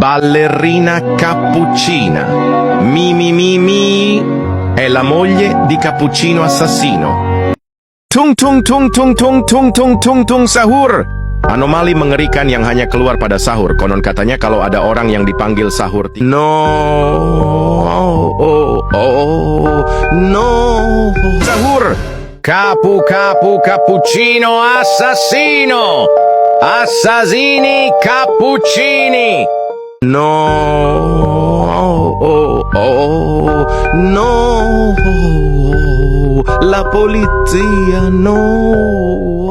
ballerina cappuccina. Mi mi mi mi. È la moglie di Cappuccino assassino. Tung tung tung tung tung tung tung tung tung sahur. Anomali mengerikan yang hanya keluar pada sahur. Konon katanya kalau ada orang yang dipanggil sahur, no, no, sahur. Cappuccino assassino. Assassini cappuccini. No, no, la polizia no.